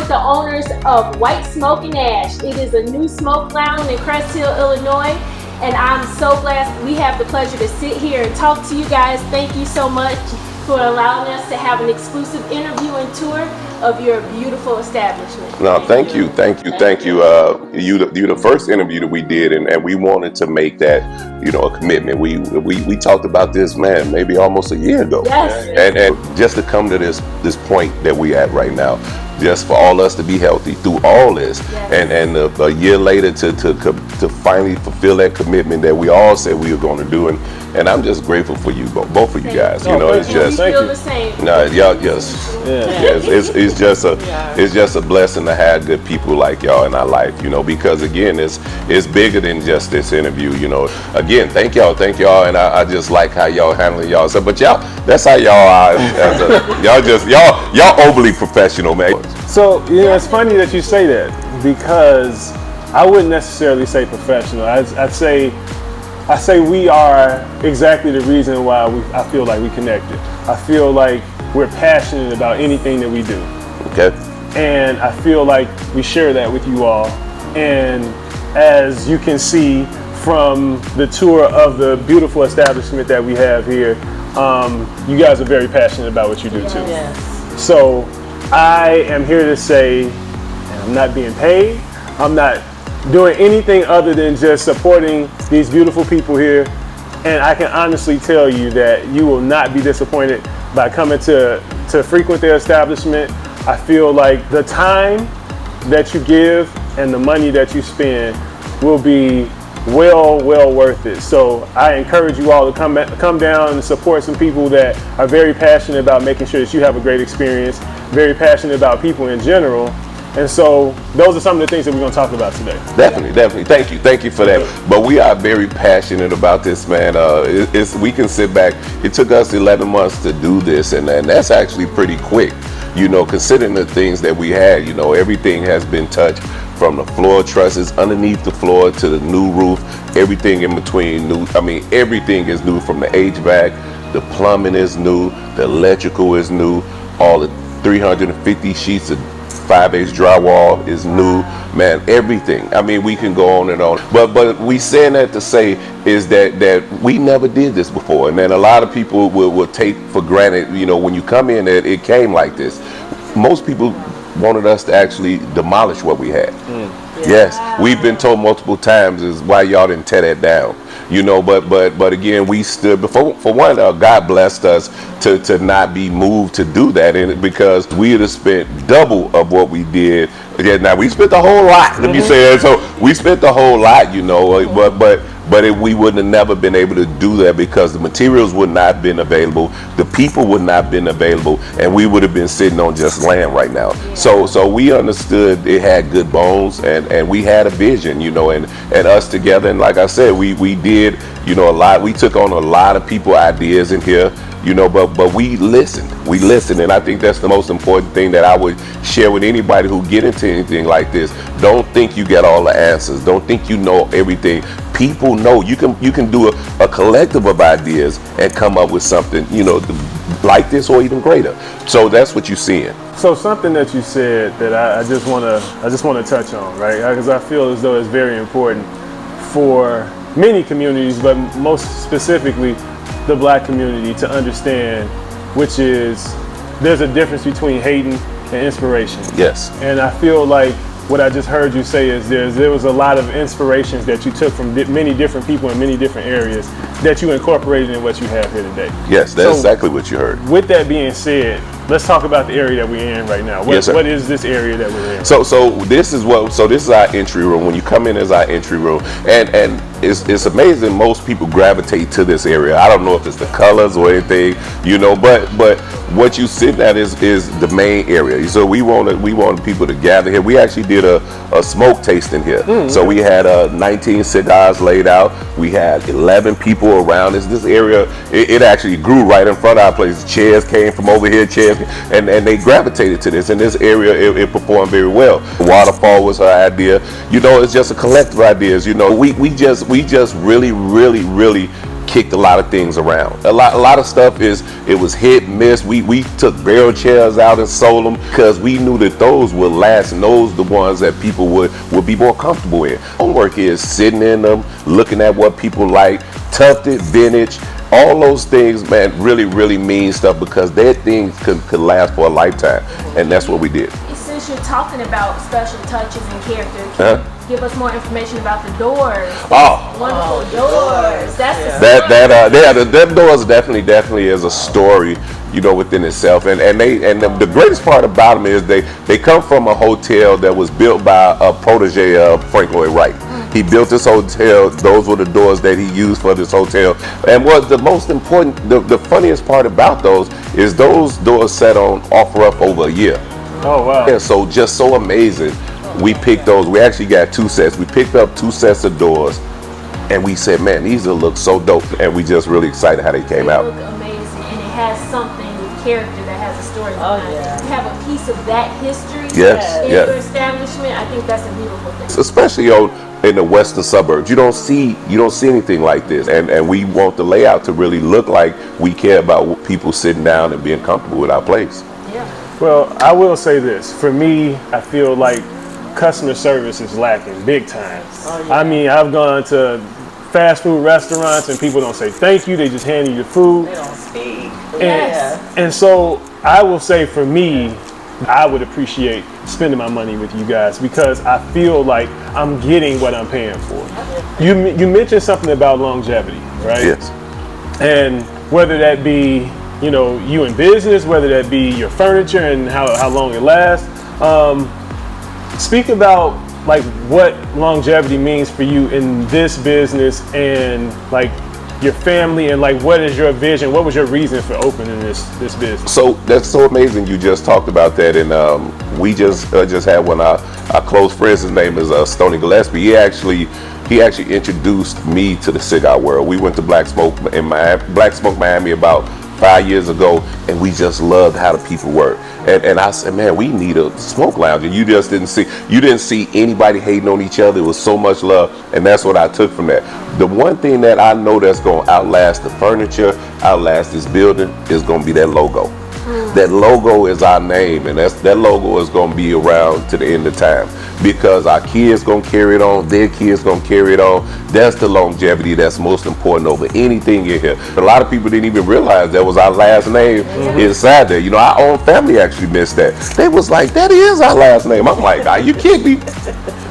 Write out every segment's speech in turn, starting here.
with the owners of White Smoke and Ash. It is a new smoke lounge in Crest Hill, Illinois, and I'm so blessed we have the pleasure to sit here and talk to you guys. Thank you so much for allowing us to have an exclusive interview and tour of your beautiful establishment. No, thank you. You're the first interview that we did, and we wanted to make that, a commitment. We talked about this, man, maybe almost a year ago. Yes. And just to come to this point that we at right now, just for all us to be healthy through all this, yes. and a year later to finally fulfill that commitment that we all said we were going to do, and I'm just grateful for you, both of you guys. It's just we feel the same. No, y'all just it's just a blessing to have good people like y'all in our life, because again, it's bigger than just this interview, Again, thank y'all, and I just like how y'all handling y'all. So, but y'all, that's how y'all are. Y'all overly professional, man. So it's funny that you say that, because I wouldn't necessarily say professional. I'd say we are exactly the reason why I feel like we connected. I feel like we're passionate about anything that we do. Okay. And I feel like we share that with you all. And as you can see from the tour of the beautiful establishment that we have here, you guys are very passionate about what you do too. Yes. So I am here to say, and I'm not being paid, I'm not doing anything other than just supporting these beautiful people here. And I can honestly tell you that you will not be disappointed by coming to frequent their establishment. I feel like the time that you give and the money that you spend will be well worth it. So I encourage you all to come down and support some people that are very passionate about making sure that you have a great experience, very passionate about people in general. And so those are some of the things that we're going to talk about today. Definitely. Thank you for that. But we are very passionate about this, man. We can sit back. It took us 11 months to do this, and that's actually pretty quick, considering the things that we had. Everything has been touched, from the floor trusses underneath the floor to the new roof, everything in between new. Everything is new, from the HVAC, the plumbing is new, the electrical is new, all the 350 sheets of 5/8 drywall is new, man. Everything. We can go on and on. But we saying that to say is that we never did this before, and then a lot of people will take for granted. When you come in, that it came like this. Most people wanted us to actually demolish what we had. Yes, we've been told multiple times is why y'all didn't tear that down. But again, we stood before. For one, God blessed us to not be moved to do that, and because we would have spent double of what we did. Yeah, now we spent a whole lot. Let me say that. So we spent a whole lot, but we wouldn't have never been able to do that because the materials would not have been available, the people would not have been available, and we would have been sitting on just land right now. So we understood it had good bones, and we had a vision, and us together. And like I said, we did, a lot. We took on a lot of people ideas in here, but we listened, and I think that's the most important thing that I would share with anybody who get into anything like this. Don't think you get all the answers. Don't think you know everything. People know you can do a collective of ideas and come up with something, like this or even greater. So that's what you're seeing. So something that you said that I just want to touch on, right? Because I feel as though it's very important for many communities, but most specifically the Black community, to understand, which is there's a difference between hating and inspiration. Yes. And I feel like what I just heard you say is there was a lot of inspirations that you took from many different people in many different areas that you incorporated in what you have here today. Yes, that's exactly what you heard. With that being said, let's talk about the area that we're in right now. Yes, sir. What is this area that we're in? So this is our entry room. When you come in, is our entry room, and it's amazing. Most people gravitate to this area. I don't know if it's the colors or anything, but what you sit at is the main area. So we wanted people to gather here. We actually did a smoke tasting here. So we had 19 cigars laid out. We had 11 people around us. This area, it actually grew right in front of our place. Chairs came from over here, and they gravitated to this. In this area, it performed very well. The waterfall was her idea. It's just a collective ideas. We just really kicked a lot of things around. A lot of stuff it was hit and miss. We took barrel chairs out and sold them because we knew that those would last, and those the ones that people would be more comfortable in. Homework is sitting in them, looking at what people like, tufted, vintage. All those things, man, really mean stuff because their things could last for a lifetime, and that's what we did. Since you're talking about special touches and character, can you give us more information about the doors? Wonderful doors. That's them doors definitely is a story, you know, within itself, and the greatest part about them is they come from a hotel that was built by a protege of Frank Lloyd Wright. He built this hotel. Those were the doors that he used for this hotel. And what the most important, the funniest part about those is those doors sat on offer up over a year. Oh, wow. Yeah, so just so amazing. We picked those. We actually got 2 sets. We picked up 2 sets of doors, and we said, man, these will look so dope. And we just really excited how they came out. They look amazing, and it has something with character that has a story behind it. Yeah. To have a piece of that history Yes, in your establishment, I think that's a beautiful thing. Especially in the western suburbs, you don't see anything like this, and we want the layout to really look like we care about people sitting down and being comfortable with our place. Yeah. Well, I will say this. For me, I feel like customer service is lacking big time. I mean, I've gone to fast food restaurants and people don't say thank you. They just hand you your food. They don't speak. And so I will say for me, I would appreciate spending my money with you guys because I feel like I'm getting what I'm paying for. You mentioned something about longevity, right? Yes. And whether that be, you know, you in business, whether that be your furniture and how long it lasts. Speak about like what longevity means for you in this business and like your family, and like what is your vision? What was your reason for opening this business? So that's so amazing. You just talked about that, and we just had one of our close friends. His name is Stoney Gillespie. He actually introduced me to the cigar world. We went to Black Smoke Miami about 5 years ago, and we just loved how the people work. And I said, man, we need a smoke lounge. And you just didn't see anybody hating on each other. It was so much love, and that's what I took from that. The one thing that I know that's going to outlast the furniture, outlast this building, is going to be that logo. That logo is our name, and that logo is going to be around to the end of time because our kids going to carry it on, their kids going to carry it on. That's the longevity that's most important over anything in here. A lot of people didn't even realize that was our last name inside there. You know, our own family actually missed that. They was like, that is our last name. I'm like, are you kidding me?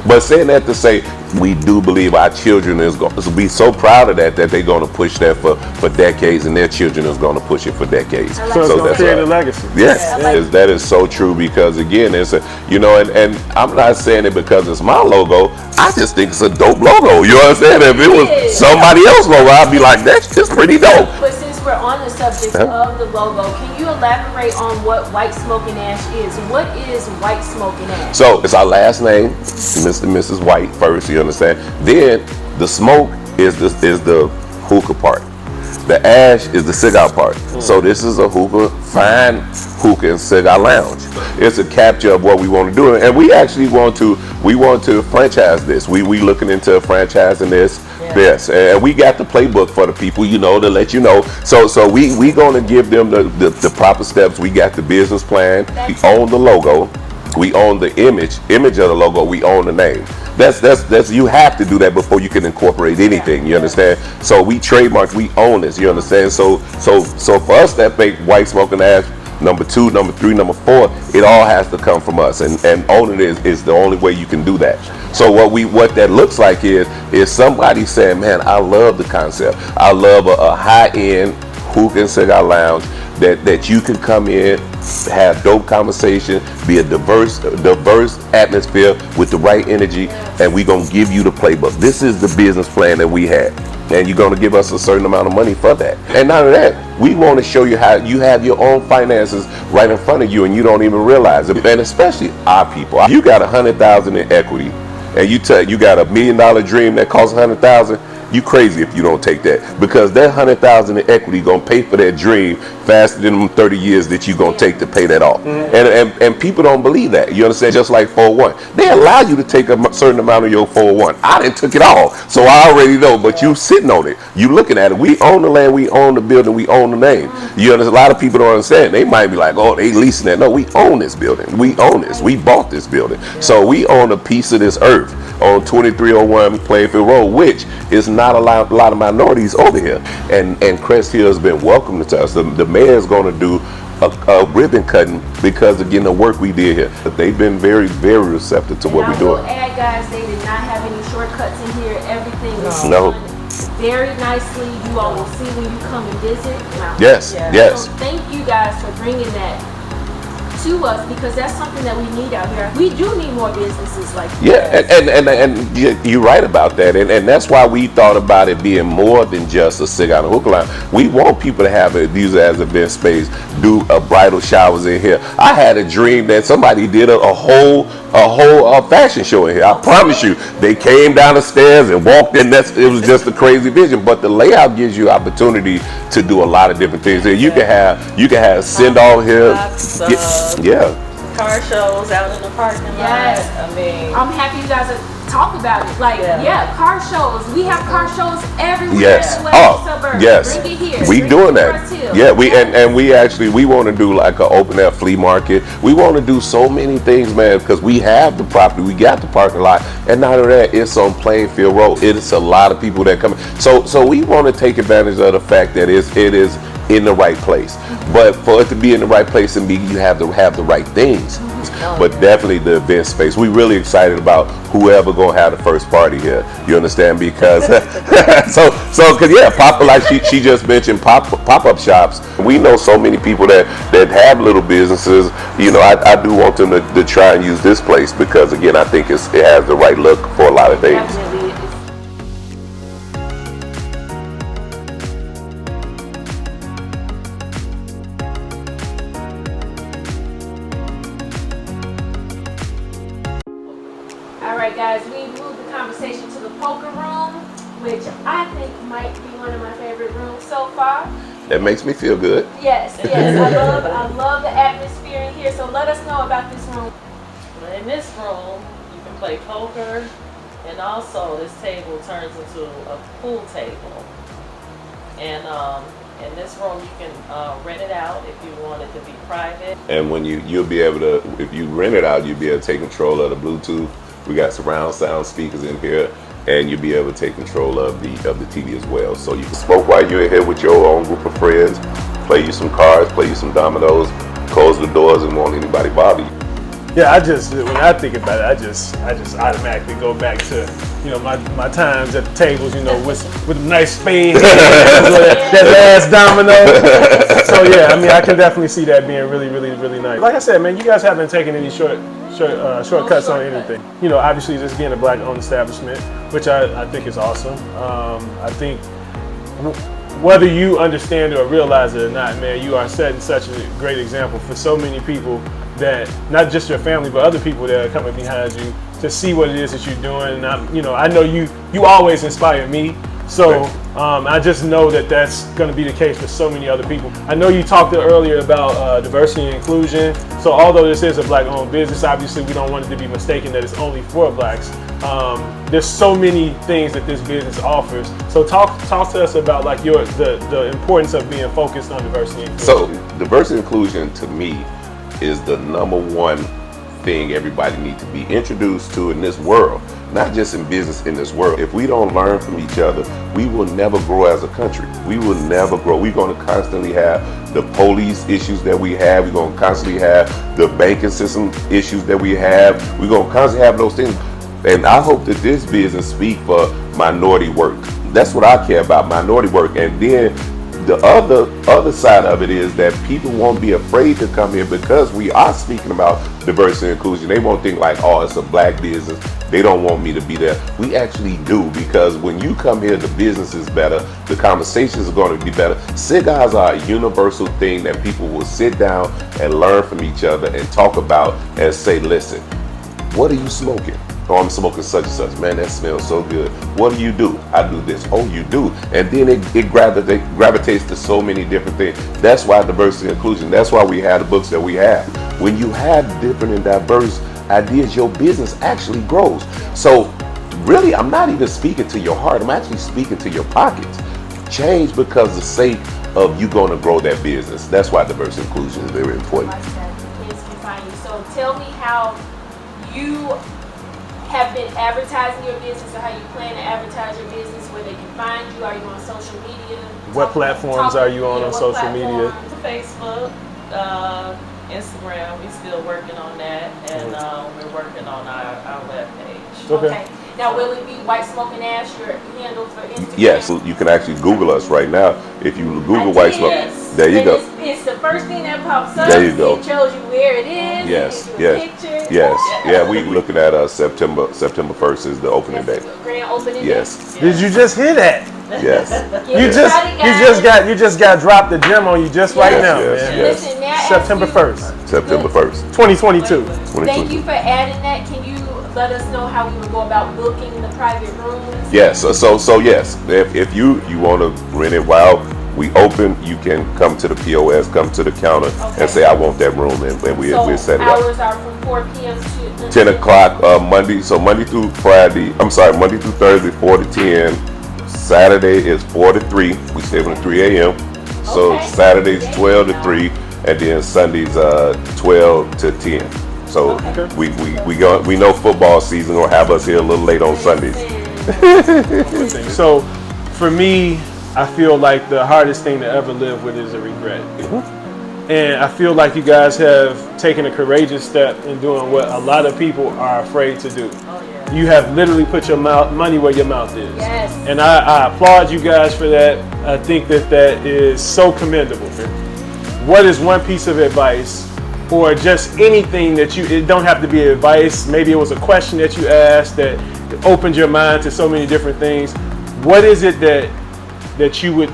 But saying that to say, we do believe our children is going to be so proud of that they're going to push that for decades, and their children is going to push it for decades. So it's going to create a legacy. Yes, that is so true because again, it's and I'm not saying it because it's my logo. I just think it's a dope logo. You understand? If it was somebody else's logo, I'd be like, that's just pretty dope. But since we're on the subject of the logo, can you elaborate on what White Smoking Ash is? What is White Smoking Ash? So it's our last name, Mr. and Mrs. White first, you understand? Then the smoke is the hookah part. The ash is the cigar part. So this is a fine hookah and cigar lounge. It's a capture of what we want to do, and we actually want to franchise this. We looking into franchising this. Yes, and we got the playbook for the people, to let you know. So we gonna give them the proper steps. We got the business plan. We own the logo. We own the image of the logo. We own the name. That's you have to do that before you can incorporate anything. You understand? So we trademark. We own this. You understand? So for us, that make White Smoking Ash number 2, number 3, number 4. It all has to come from us, and owning it is the only way you can do that. So what that looks like is somebody saying, man, I love the concept. I love a high-end hookah and cigar lounge that you can come in, have dope conversation, be a diverse atmosphere with the right energy, and we're gonna give you the playbook. This is the business plan that we had, and you're gonna give us a certain amount of money for that. And not only that, we want to show you how you have your own finances right in front of you, and you don't even realize it. And especially our people, you got $100,000 in equity, and you got $1 million dream that costs $100,000. you crazy if you don't take that, because that 100,000 in equity gonna pay for that dream faster than them 30 years that you gonna take to pay that off. And people don't believe that. You understand? Just like 401, they allow you to take a certain amount of your 401. I didn't took it all, so I already know. But you sitting on it, you looking at it. We own the land, we own the building, we own the name. You understand? A lot of people don't understand. They might be like, oh, they leasing that. No, we own this building. We own this. We bought this building. So we own a piece of this earth on 2301 Plainfield Road, which is not a lot of minorities over here. And Crest Hill has been welcoming to us. The mayor's going to do a ribbon cutting because, again, the work we did here. But they've been very, very receptive to what we're doing. I will add, guys, they did not have any shortcuts in here. Everything is No. done very nicely. You all will see when you come and visit. Yes, yes. So thank you guys for bringing that to us, because that's something that we need out here. We do need more businesses like this. Yeah, and you're right about that, and that's why we thought about it being more than just a cigar and a hookah line. We want people to have it, use it as event space, do bridal showers in here. I had a dream that somebody did a whole fashion show in here. I promise you, they came down the stairs and walked in. It was just a crazy vision. But the layout gives you opportunity to do a lot of different things. You can have send all here. Yeah. Car shows out in the parking lot. Yes. I mean, I'm happy you guys talk about it. Like, car shows. We have car shows everywhere. Yes. In the suburbs. Yes. Bring it here. We Bring doing it to that. Crest Hill. Yeah. We want to do like an open air flea market. We want to do so many things, man, because we have the property, we got the parking lot, and not only that, it's on Plainfield Road. It's a lot of people that come. So we want to take advantage of the fact that it is in the right place. But for it to be in the right place and you have to have the right things. But definitely the event space. We're really excited about whoever gonna have the first party here. You understand? Because Papa, like she just mentioned, pop-up shops. We know so many people that have little businesses. You know, I do want them to try and use this place because, again, I think it has the right look for a lot of things. Definitely. Alright guys, we moved the conversation to the poker room, which I think might be one of my favorite rooms so far. That makes me feel good. Yes, I love the atmosphere in here, so let us know about this room. in this room, you can play poker, and also this table turns into a pool table. And in this room, you can rent it out if you want it to be private. And when you'll be able to, if you rent it out, you'll be able to take control of the Bluetooth. We got surround sound speakers in here, and you'll be able to take control of the TV as well. So you can smoke while you're in here with your own group of friends, play you some cards, play you some dominoes, close the doors, and won't anybody bother you. Yeah, when I think about it, I just automatically go back to, my times at the tables, with a nice spade, that last domino. So yeah, I can definitely see that being really, really, really nice. Like I said, man, you guys haven't taken any shortcuts on anything. Obviously this being a black-owned establishment, which I think is awesome. I think whether you understand it or realize it or not, man, you are setting such a great example for so many people, that not just your family, but other people that are coming behind you to see what it is that you're doing. And I know you always inspire me. So I just know that that's going to be the case with so many other people. I know you talked earlier about diversity and inclusion. So although this is a black-owned business, obviously we don't want it to be mistaken that it's only for blacks. There's so many things that this business offers. So talk to us about like the importance of being focused on diversity and inclusion. So diversity and inclusion to me is the number one thing everybody needs to be introduced to in this world, not just in business, in this world. If we don't learn from each other, we will never grow as a country. We will never grow. We're going to constantly have the police issues that we have. We're going to constantly have the banking system issues that we have. We're going to constantly have those things. And I hope that this business speaks for minority work. That's what I care about, minority work. And then the other side of it is that people won't be afraid to come here because we are speaking about diversity and inclusion. They won't think like, oh, it's a black business, they don't want me to be there. We actually do, because when you come here, the business is better, the conversations are going to be better. Cigars are a universal thing that people will sit down and learn from each other and talk about and say, listen, what are you smoking? Oh, I'm smoking such and such. Man, that smells so good. What do? I do this. Oh, you do. And then it gravitates to so many different things. That's why diversity and inclusion. That's why we have the books that we have. When you have different and diverse ideas, your business actually grows. So really, I'm not even speaking to your heart. I'm actually speaking to your pockets. Change because the sake of you going to grow that business. That's why diversity and inclusion is very important. Kids can find you. So tell me how you have been advertising your business, or how you plan to advertise your business, where they can find you. Are you on social media? What platforms are you on social media? Facebook, Instagram. We're still working on that, and we're working on our webpage. Okay. Now, will it be White Smoking Ash, your handle for Instagram? Yes, you can actually Google us right now. If you Google White Smoke, there you go. It's the first thing that pops up. There you go. It shows you where it is. Yes, it gives you a picture. Yeah, we looking at September 1st is the opening day. Grand opening Yes. day. Did you just hear that? Yes. You just got dropped the gem on you just right now, man. Yes. Listen, now September 1st, September 1st, 2022. Thank you for adding that. Can you let us know how we would go about booking the private rooms? Yes. So yes, if you want to rent it while we open, you can come to the POS, come to the counter, and say I want that room, and we'll set it up. Hours are from 4 p.m. to 10 o'clock Monday. So Monday through Thursday 4 to 10. Saturday is 4 to 3. We stay from 3 a.m. So Saturday's 12 to 3, and then Sunday's 12 to 10. So we know football season will have us here a little late on Sundays. So for me, I feel like the hardest thing to ever live with is a regret. And I feel like you guys have taken a courageous step in doing what a lot of people are afraid to do. You have literally put your money where your mouth is. Yes. And I applaud you guys for that. I think that is so commendable. What is one piece of advice, or just anything that it don't have to be advice, maybe it was a question that you asked that opened your mind to so many different things. What is it that you would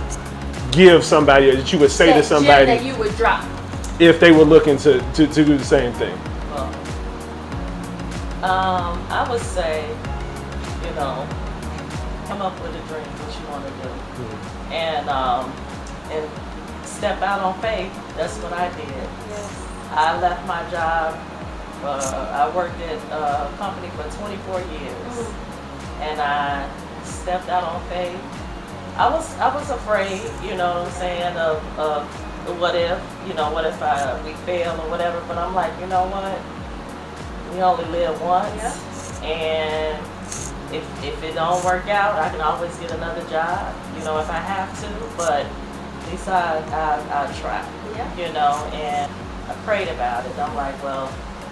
give somebody, or that you would say to somebody that you would drop if they were looking to do the same thing? I would say, come up with a dream, what you want to do, and step out on faith. That's what I did. Yes. I left my job. I worked at a company for 24 years, and I stepped out on faith. I was afraid, what I'm saying, of what if, what if we fail or whatever. But I'm like, you know what? We only live once, and if it don't work out, I can always get another job, if I have to. But at least I try, and I prayed about it. I'm like, well,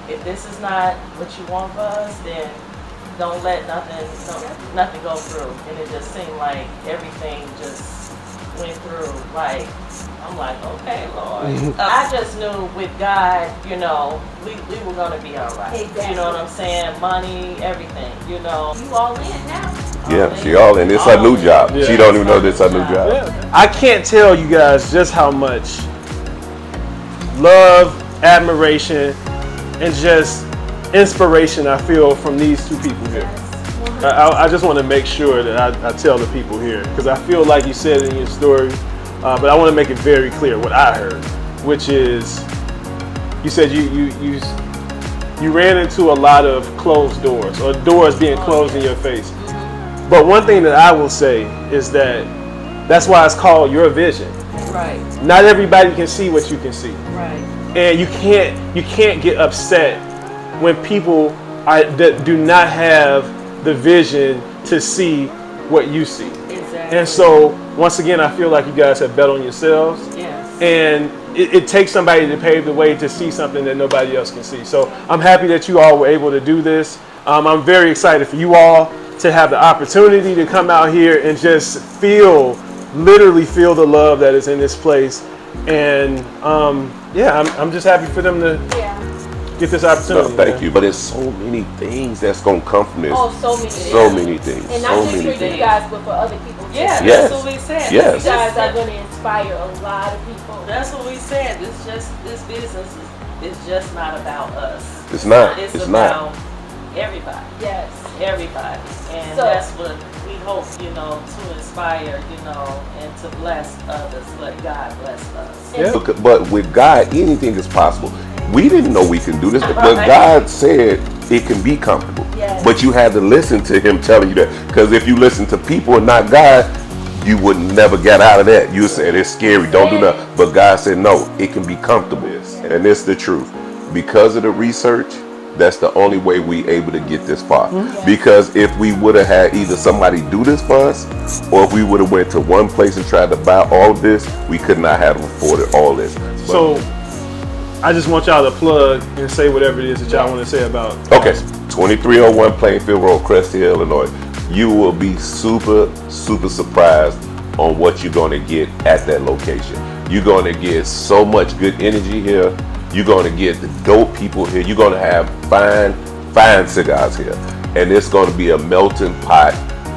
if this is not what you want for us, then don't let nothing go through. And it just seemed like everything just went through. Like, I'm like, okay, Lord. I just knew with God, we were gonna be all right. Exactly. You know what I'm saying? Money, everything. You all in now. Yeah, she all in. It's her new job. Yeah. She don't even know this her new job. Yeah. I can't tell you guys just how much love, admiration, and just inspiration I feel from these two people here. I just want to make sure that I tell the people here, because I feel like you said it in your story, but I want to make it very clear what I heard, which is you said you ran into a lot of closed doors, or doors being closed in your face. But one thing that I will say is that's why it's called your vision. Right. Not everybody can see what you can see. Right. And you can't get upset when people that do not have the vision to see what you see. Exactly. And so once again, I feel like you guys have bet on yourselves. Yes. And it takes somebody to pave the way to see something that nobody else can see. So I'm happy that you all were able to do this. I'm very excited for you all to have the opportunity to come out here and just literally feel the love that is in this place. And I'm just happy for them to get this opportunity. No, thank you. But there's so many things that's gonna come from this. Oh, so many things. And not just for you guys, but for other people too. Yeah, Yes. that's what we said. Yes. You guys are going to inspire a lot of people. That's what we said. This business is just not about us. It's not. It's It's about not. everybody. Yes. Everybody. And So- that's what we hope, you know, to inspire, you know, and to bless others, let God bless us. Yeah. But with God, anything is possible. We didn't know we can do this, but Right. God said it can be comfortable. Yes. But you had to listen to Him telling you that. Because if you listen to people and not God, you would never get out of that. You said it's scary, don't do that. But God said no, it can be comfortable, and it's the truth. Because of the research, that's the only way we able to get this far. Because if we would have had either somebody do this for us, or if we would have went to one place and tried to buy all this, we could not have afforded all this. So I just want y'all to plug and say whatever it is that y'all want to say about. Okay, 2301 Plainfield Road, Crest Hill, Illinois. You will be super surprised on what you're going to get at that location. You're going to get so much good energy here. You're going to get the dope people here. You're going to have fine cigars here. And it's going to be a melting pot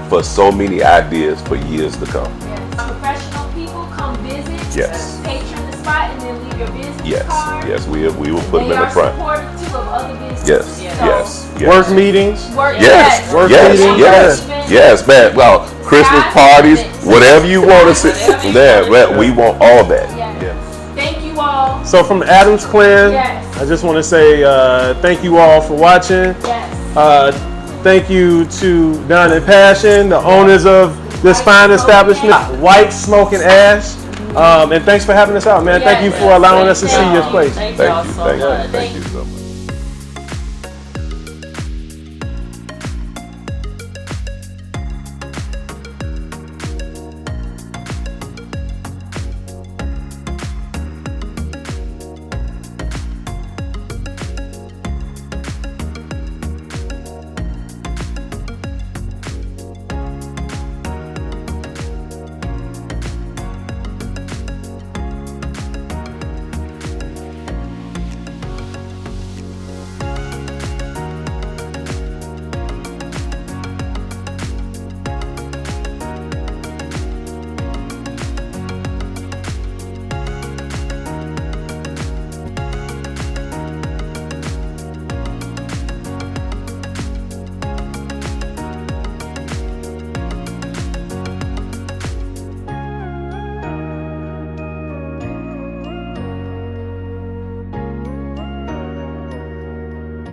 for so many ideas for years to come. Yes. Professional people come visit, Yes. patron the spot, and then leave your business Yes, card. yes, we will put them They in the are front. supportive too of other businesses. Yes, Yeah. yes, yes. Work meetings. Work, Yes, Work yes, meetings, yes, man. Well, Christmas parties, whatever you want to see. Yeah, we want all that. Yes. Yeah. Thank you all. So from Adams Clan, Yes. I just want to say thank you all for watching. Yes. Thank you to Don and Passion, the owners of this fine establishment, White Smoking Ash. And thanks for having us out, man. Thank you for allowing us to see your place. Thank Thank y'all you, so thank you, much. thank you.